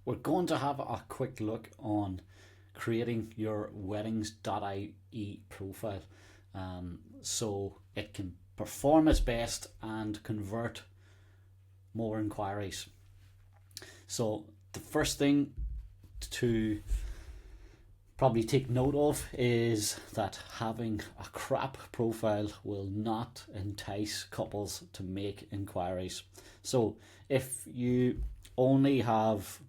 we're going to have a quick look on creating your Weddings.ie profile so it can perform its best and convert more inquiries. So the first thing to probably take note of is that having a crap profile will not entice couples to make inquiries. So if you only have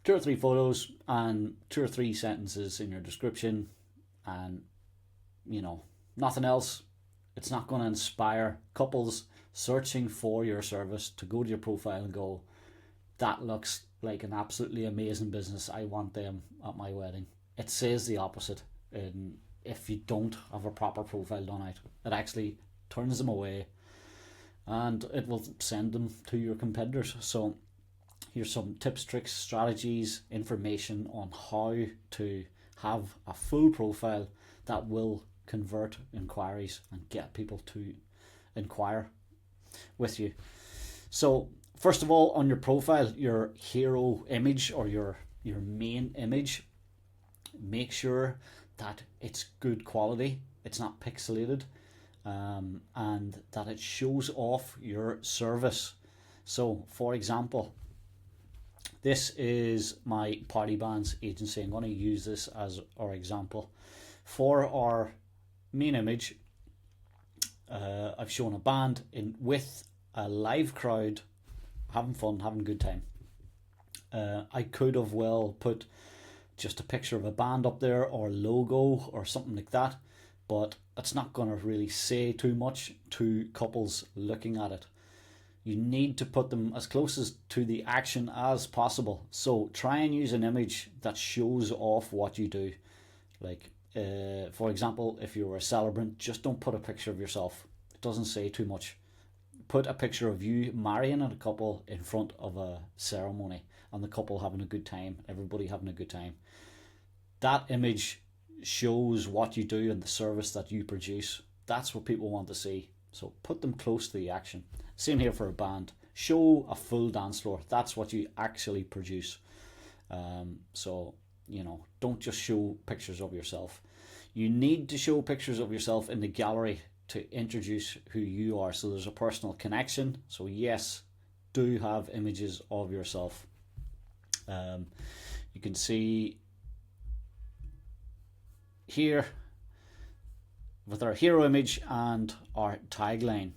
2 or 3 photos and 2 or 3 sentences in your description and nothing else, it's not going to inspire couples searching for your service to go to your profile and go, that looks like an absolutely amazing business, I want them at my wedding. It says the opposite. If you don't have a proper profile done out, it actually turns them away and it will send them to your competitors. So here's some tips, tricks, strategies, information on how to have a full profile that will convert inquiries and get people to inquire with you. So first of all, on your profile, your hero image or your main image, make sure that it's good quality, it's not pixelated, and that it shows off your service. So for example, this is my party bands agency. I'm going to use this as our example. For our main image, I've shown a band with a live crowd having fun, having a good time. I could have well put just a picture of a band up there or logo or something like that, but it's not going to really say too much to couples looking at it. You need to put them as close as to the action as possible. So try and use an image that shows off what you do. Like, for example, if you're a celebrant, just don't put a picture of yourself. It doesn't say too much. Put a picture of you marrying a couple in front of a ceremony and the couple having a good time, everybody having a good time. That image shows what you do and the service that you produce. That's what people want to see. So put them close to the action. Same here for a band. Show a full dance floor. That's what you actually produce. So don't just show pictures of yourself. You need to show pictures of yourself in the gallery to introduce who you are, so there's a personal connection. So yes, do have images of yourself. You can see here with our hero image and our tagline.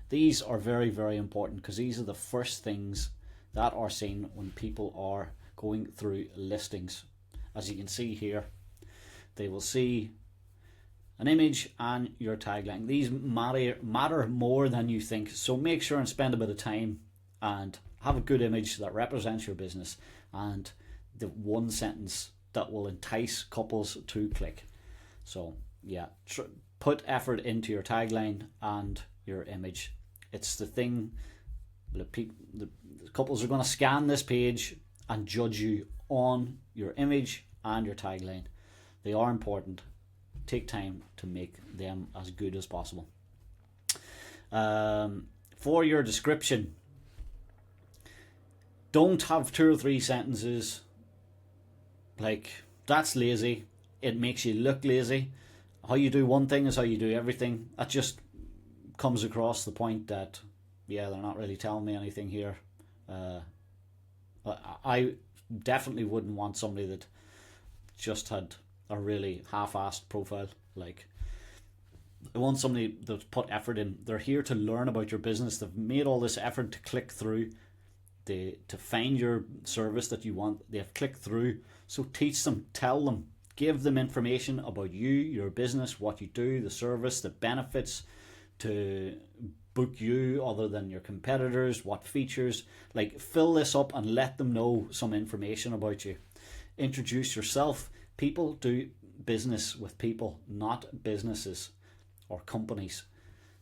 These are very, very important because these are the first things that are seen when people are going through listings. As you can see here, they will see an image and your tagline. These matter more than you think. So make sure and spend a bit of time and have a good image that represents your business and the one sentence that will entice couples to click. So yeah, put effort into your tagline and your image. It's the thing. The couples are going to scan this page and judge you on your image and your tagline. They are important. Take time to make them as good as possible. For your description, don't have 2 or 3 sentences. Like, that's lazy. It makes you look lazy. How you do one thing is how you do everything. That just comes across the point that, yeah, they're not really telling me anything here. I definitely wouldn't want somebody that just had a really half-assed profile. Like, I want somebody that's put effort in. They're here to learn about your business. They've made all this effort to click through, to find your service that you want. They have clicked through. So teach them, tell them, give them information about you, your business, what you do, the service, the benefits to book you other than your competitors, what features. Like, fill this up and let them know some information about you. Introduce yourself. People do business with people, not businesses or companies.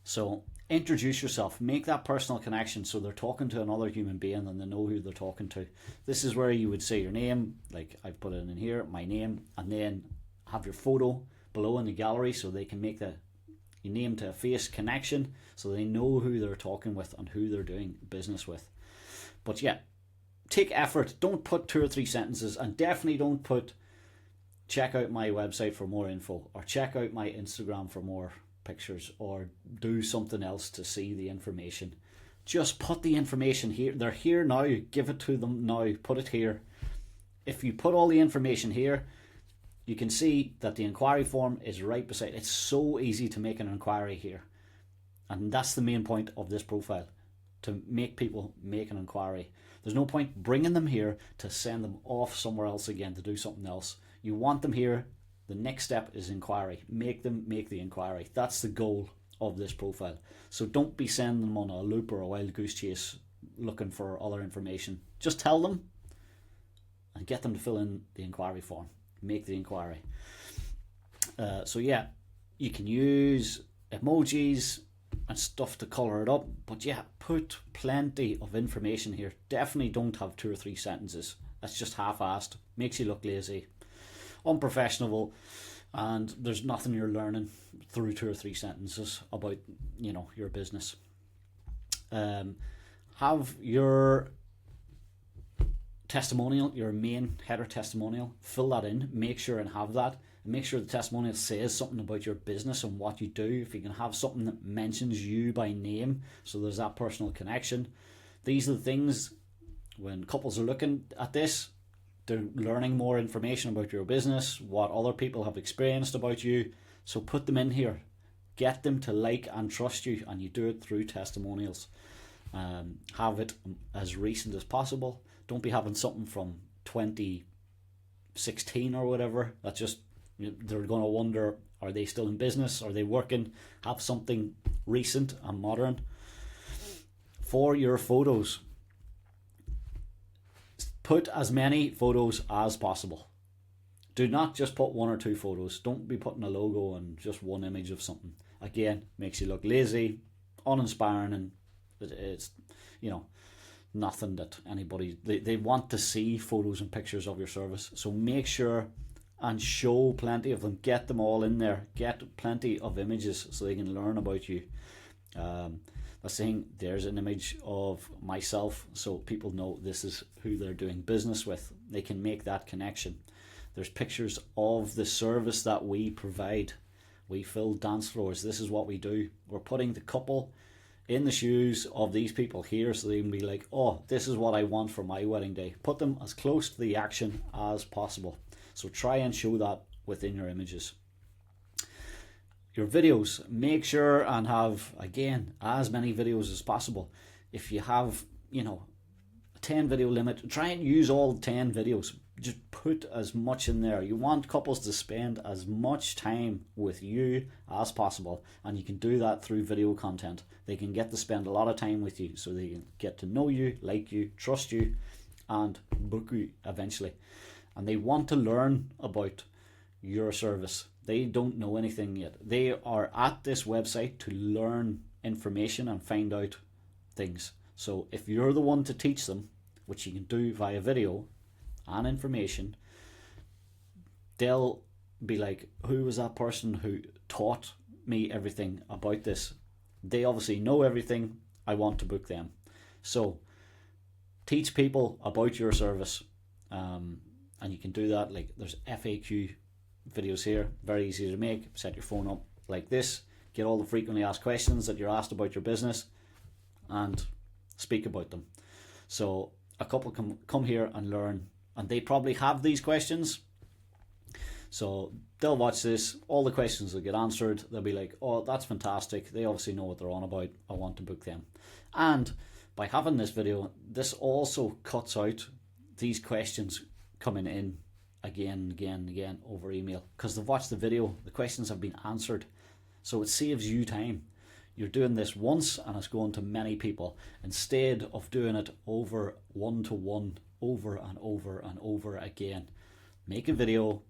So introduce yourself, make that personal connection so they're talking to another human being and they know who they're talking to. This is where you would say your name, like I've put it in here, my name, and then have your photo below in the gallery so they can make your name to a face connection so they know who they're talking with and who they're doing business with. But yeah, take effort. Don't put 2 or 3 sentences, and definitely don't put check out my website for more info, or check out my Instagram for more pictures, or do something else to see the information. Just put the information here. They're here now. Give it to them now. Put it here. If you put all the information here, you can see that the inquiry form is right beside. It's so easy to make an inquiry here. And that's the main point of this profile, to make people make an inquiry. There's no point bringing them here to send them off somewhere else again to do something else. You want them here. The next step is inquiry. Make them make the inquiry. That's the goal of this profile. So don't be sending them on a loop or a wild goose chase looking for other information. Just tell them and get them to fill in the inquiry form. Make the inquiry. So yeah, you can use emojis and stuff to colour it up, but yeah, put plenty of information here. Definitely don't have 2 or 3 sentences. That's just half-assed. Makes you look lazy, unprofessional, and there's nothing you're learning through 2 or 3 sentences about, you know, your business. Have your testimonial, your main header testimonial, fill that in. Make sure and have that. Make sure the testimonial says something about your business and what you do. If you can have something that mentions you by name, so there's that personal connection. These are the things, when couples are looking at this, they're learning more information about your business, what other people have experienced about you. So put them in here. Get them to like and trust you, and you do it through testimonials. Have it as recent as possible. Don't be having something from 2016 or whatever. That's just, they're going to wonder, are they still in business? Are they working? Have something recent and modern. For your photos, put as many photos as possible. Do not just put 1 or 2 photos. Don't be putting a logo and just one image of something. Again, makes you look lazy, uninspiring, and it's, you know, nothing that anybody, they want to see photos and pictures of your service. So make sure and show plenty of them. Get them all in there. Get plenty of images so they can learn about you. That's saying there's an image of myself, so people know this is who they're doing business with. They can make that connection. There's pictures of the service that we provide. We fill dance floors. This is what we do. We're putting the couple in the shoes of these people here, so they can be like, oh, this is what I want for my wedding day. Put them as close to the action as possible. So try and show that within your images. Your videos, make sure and have, again, as many videos as possible. If you have, you know, a 10 video limit, try and use all 10 videos. Just put as much in there. You want couples to spend as much time with you as possible, and you can do that through video content. They can get to spend a lot of time with you, so they can get to know you, like you, trust you, and book you eventually. And they want to learn about your service. They don't know anything yet. They are at this website to learn information and find out things. So if you're the one to teach them, which you can do via video and information, they'll be like, who was that person who taught me everything about this? They obviously know everything. I want to book them. So teach people about your service, and you can do that. Like, there's FAQ videos here, very easy to make. Set your phone up like this, get all the frequently asked questions that you're asked about your business, and speak about them. So a couple can come here and learn, and they probably have these questions, so they'll watch this, all the questions will get answered. They'll be like, oh, that's fantastic, they obviously know what they're on about, I want to book them. And by having this video, this also cuts out these questions coming in again and again and again over email, because they've watched the video, the questions have been answered. So it saves you time. You're doing this once and it's going to many people, instead of doing it over one-to-one, over and over and over again. Make a video,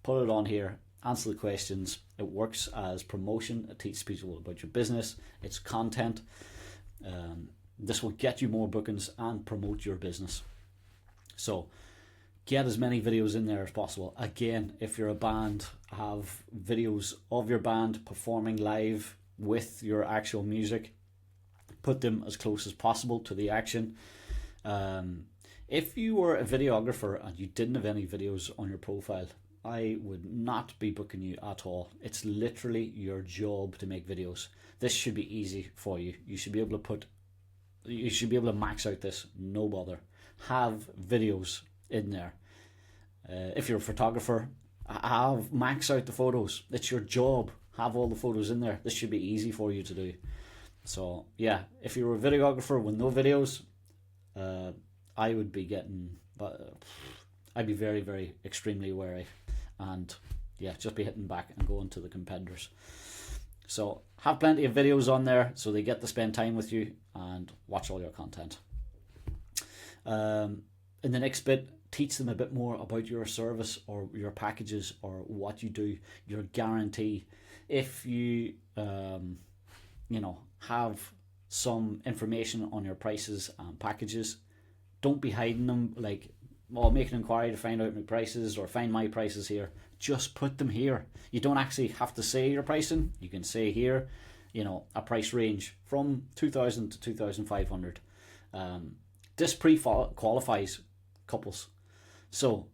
put it on here, answer the questions. It works as promotion. It teaches people about your business. It's content. This will get you more bookings and promote your business. So get as many videos in there as possible. Again, if you're a band, have videos of your band performing live with your actual music. Put them as close as possible to the action. If you were a videographer and you didn't have any videos on your profile, I would not be booking you at all. It's literally your job to make videos. This should be easy for you. You should be able to max out this, no bother. Have videos in there. If you're a photographer, max out the photos. It's your job. Have all the photos in there. This should be easy for you to do. So yeah, if you're a videographer with no videos, I would be I'd be very, very extremely wary, and yeah, just be hitting back and going to the competitors. So have plenty of videos on there so they get to spend time with you and watch all your content. In the next bit, teach them a bit more about your service or your packages or what you do, your guarantee. If you have some information on your prices and packages, don't be hiding them like, make an inquiry to find out my prices or find my prices here. Just put them here. You don't actually have to say your pricing. You can say here, a price range from 2,000 to 2,500. This pre-qualifies couples. So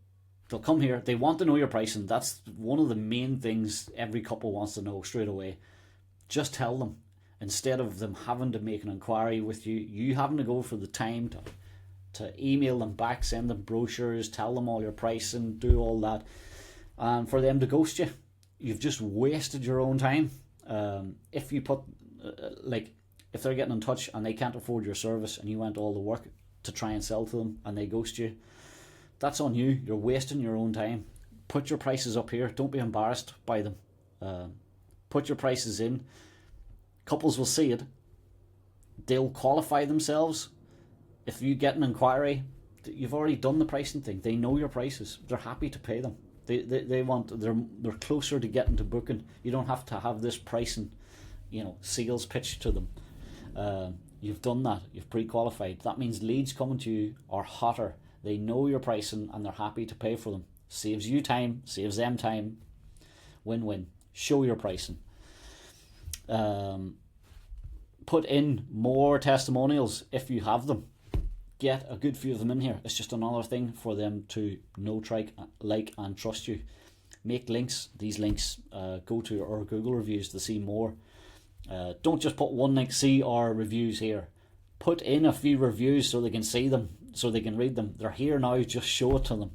they'll come here. They want to know your pricing. That's one of the main things every couple wants to know straight away. Just tell them. Instead of them having to make an inquiry with you, you having to go for the time to email them back, send them brochures, tell them all your pricing, do all that, and for them to ghost you, you've just wasted your own time. If you put if they're getting in touch and they can't afford your service and you went all the work to try and sell to them and they ghost you, that's on you. You're wasting your own time. Put your prices up here. Don't be embarrassed by them. Put your prices in. Couples will see it. They'll qualify themselves. If you get an inquiry, you've already done the pricing thing. They know your prices. They're happy to pay them. They're closer to getting to booking. You don't have to have this pricing, sales pitch to them. You've done that. You've pre-qualified. That means leads coming to you are hotter. They know your pricing and they're happy to pay for them. Saves you time. Saves them time. Win-win. Show your pricing. Put in more testimonials if you have them. Get a good few of them in here. It's just another thing for them to know, like, and trust you. Make links. These links go to our Google reviews to see more. Don't just put one link, see our reviews here. Put in a few reviews so they can see them, so they can read them. They're here now, just show it to them.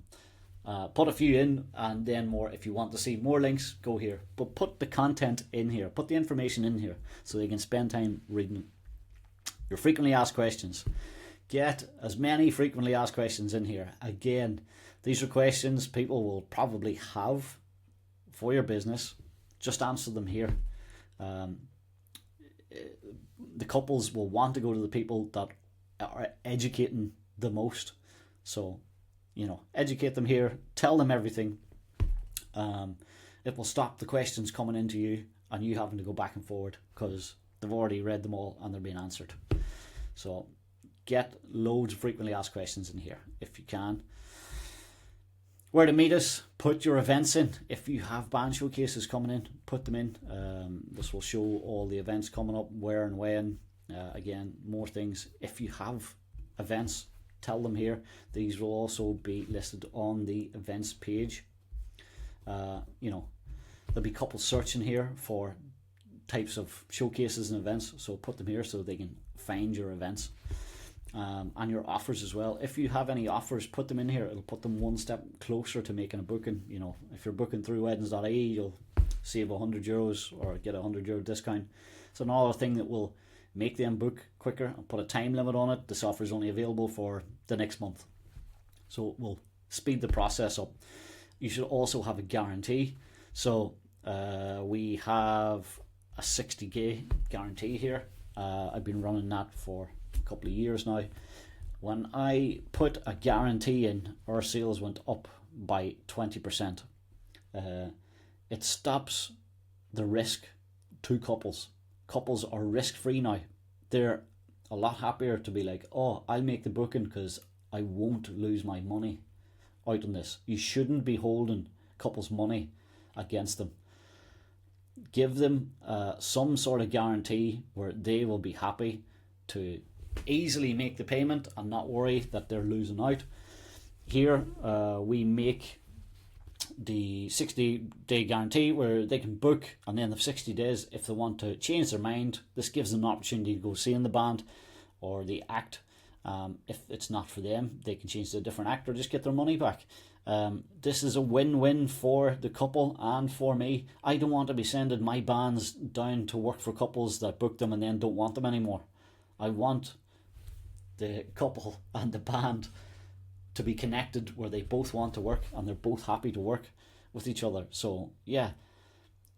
Put a few in and then more. If you want to see more links, go here. But put the content in here. Put the information in here so they can spend time reading it. Your frequently asked questions. Get as many frequently asked questions in here. Again, these are questions people will probably have for your business. Just answer them here. The couples will want to go to the people that are educating the most. So, educate them here. Tell them everything. It will stop the questions coming into you and you having to go back and forward because they've already read them all and they're being answered. So, get loads of frequently asked questions in here if you can. Where to meet us, put your events in. If you have band showcases coming in, put them in. This will show all the events coming up, where and when. Again, more things. If you have events, tell them here. These will also be listed on the events page. There'll be couples searching here for types of showcases and events, so put them here so they can find your events. And your offers as well. If you have any offers, put them in here. It'll put them one step closer to making a booking. If you're booking through Weddings.ie, you'll save €100 or get €100 discount. It's another thing that will make them book quicker and put a time limit on it. This offer is only available for the next month, so it will speed the process up. You should also have a guarantee. So we have a 60k guarantee here. I've been running that for couple of years now. When I put a guarantee in, our sales went up by 20%. It stops the risk to couples. Couples are risk free now. They're a lot happier to be like, I'll make the booking because I won't lose my money out on this. You shouldn't be holding couples' money against them. Give them some sort of guarantee where they will be happy to easily make the payment and not worry that they're losing out. Here we make the 60-day guarantee where they can book, and then the 60 days if they want to change their mind. This gives them an opportunity to go see in the band or the act. If it's not for them, they can change to a different act or just get their money back. This is a win-win for the couple and for me. I don't want to be sending my bands down to work for couples that book them and then don't want them anymore. I want the couple and the band to be connected where they both want to work and they're both happy to work with each other. So yeah,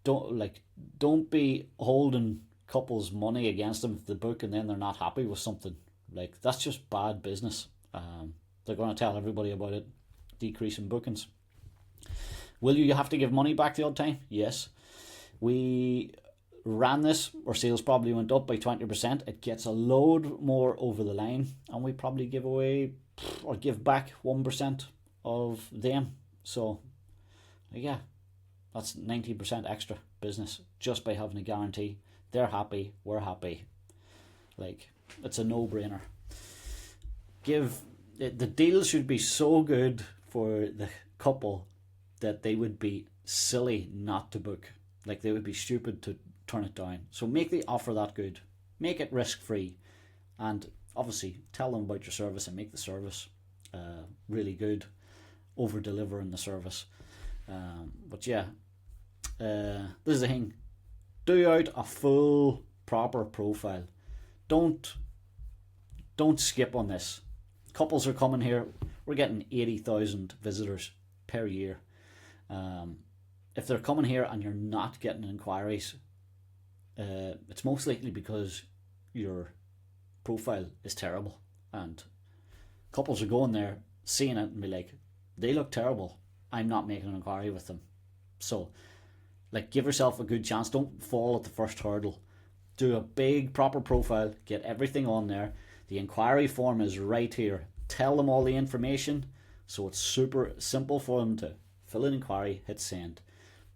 don't be holding couples' money against them if they book and then they're not happy with something. Like, that's just bad business. They're going to tell everybody about it, decreasing bookings. Will you have to give money back the odd time? Yes. We ran this, our sales probably went up by 20%. It gets a load more over the line, and we probably give away or give back 1% of them. So yeah, that's 19% extra business just by having a guarantee. They're happy, we're happy. Like, it's a no-brainer. The deal should be so good for the couple that they would be silly not to book. Like, they would be stupid to turn it down. So make the offer that good. Make it risk-free. And obviously tell them about your service and make the service really good. Over-deliver in the service. But yeah, this is the thing. Do out a full, proper profile. Don't skip on this. Couples are coming here. We're getting 80,000 visitors per year. If they're coming here and you're not getting inquiries, it's most likely because your profile is terrible. And couples are going there, seeing it and be like, they look terrible. I'm not making an inquiry with them. So, like, give yourself a good chance. Don't fall at the first hurdle. Do a big, proper profile. Get everything on there. The inquiry form is right here. Tell them all the information, so it's super simple for them to fill an inquiry, hit send.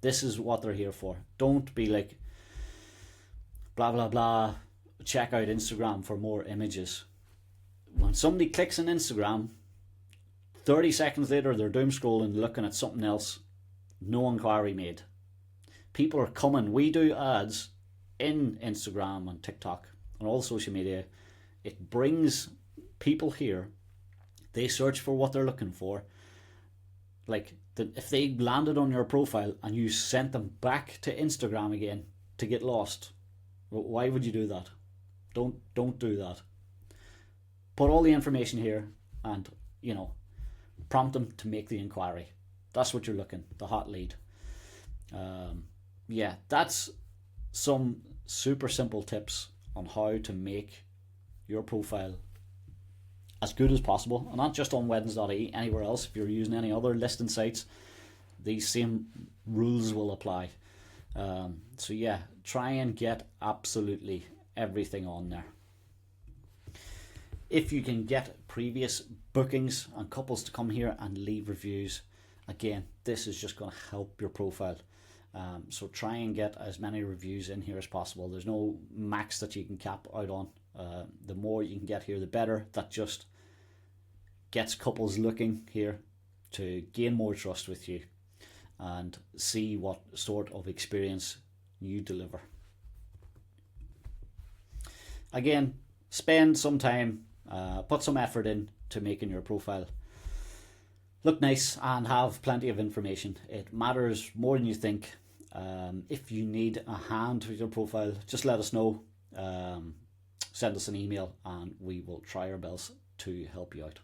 This is what they're here for. Don't be like, blah, blah, blah, check out Instagram for more images. When somebody clicks on Instagram, 30 seconds later they're doom scrolling, looking at something else. No inquiry made. People are coming. We do ads in Instagram and TikTok and all social media. It brings people here. They search for what they're looking for. Like, if they landed on your profile and you sent them back to Instagram again to get lost, why would you do that? Don't do that. Put all the information here and, prompt them to make the inquiry. That's what you're looking, the hot lead. Yeah, that's some super simple tips on how to make your profile as good as possible, and not just on Weddings.ie, anywhere else. If you're using any other listing sites, these same rules will apply. So yeah, try and get absolutely everything on there. If you can get previous bookings and couples to come here and leave reviews, again, this is just going to help your profile. So try and get as many reviews in here as possible. There's no max that you can cap out on. The more you can get here, the better. That just gets couples looking here to gain more trust with you and see what sort of experience you deliver. Again, spend some time, put some effort in to making your profile look nice and have plenty of information. It matters more than you think. If you need a hand with your profile, just let us know. Send us an email and we will try our best to help you out.